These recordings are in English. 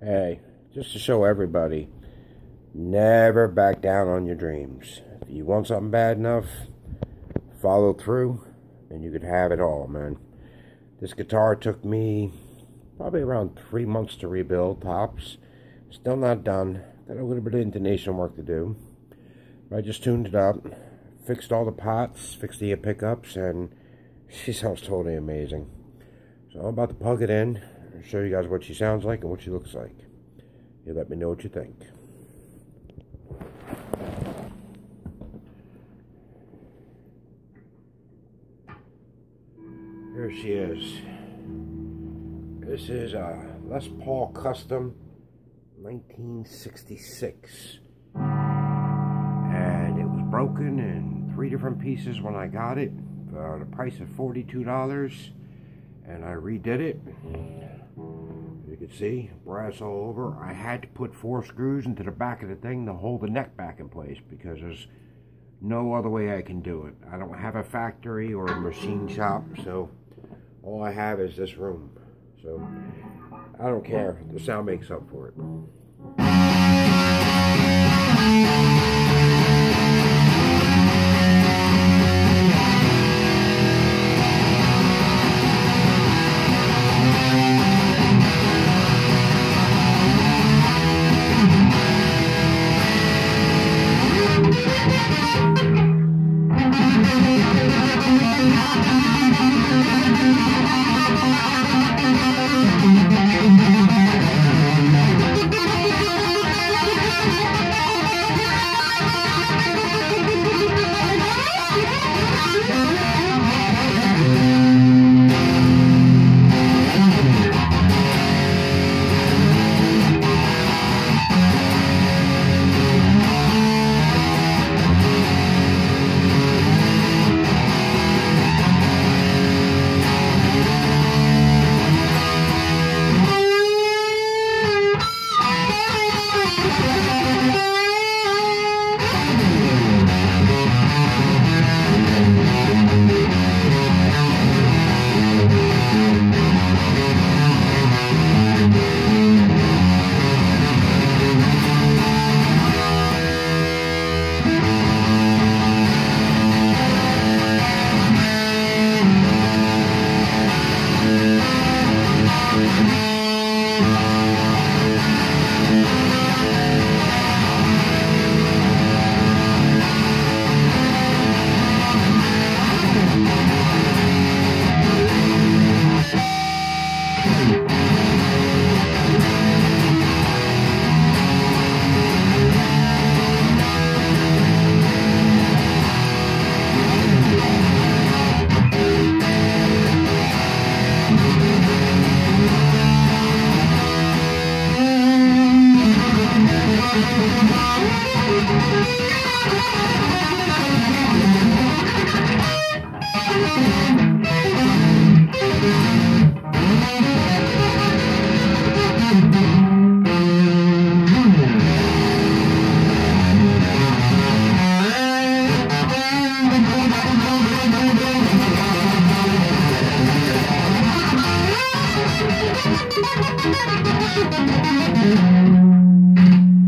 Hey, just to show everybody, never back down on your dreams. If you want something bad enough, follow through, and you could have it all, man. This guitar took me probably around 3 months to rebuild, tops. Still not done. Got a little bit of intonation work to do. But I just tuned it up, fixed all the pots, fixed the pickups, and she sounds totally amazing. So I'm about to plug it in and show you guys what she sounds like and what she looks like. You let me know what you think. Here she is. This is a Les Paul Custom 1966. And it was broken in 3 different pieces when I got it for the price of $42. And I redid it. You can see brass all over. I had to put 4 screws into the back of the thing to hold the neck back in place because there's no other way I can do it. I don't have a factory or a machine shop, so all I have is this room. So I don't care. The sound makes up for it.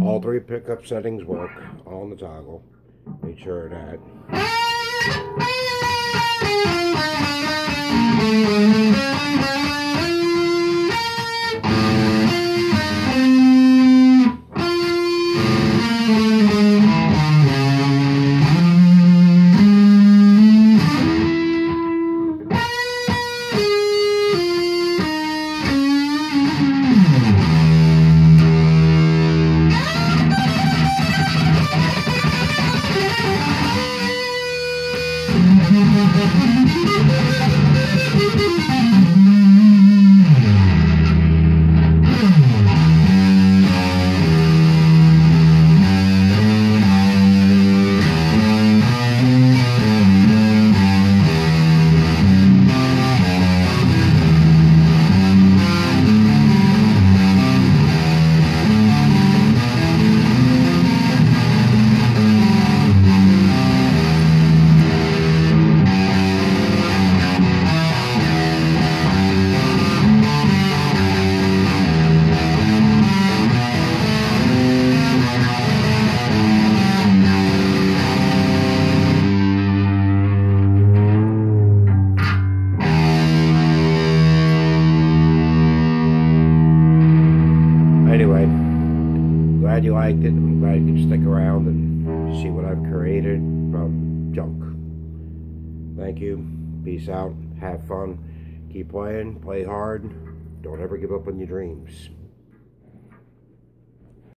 All 3 pickup settings work on the toggle. Make sure of that. Anyway, glad you liked it. I'm glad you could stick around and see what I've created from junk. Thank you. Peace out. Have fun. Keep playing. Play hard. Don't ever give up on your dreams.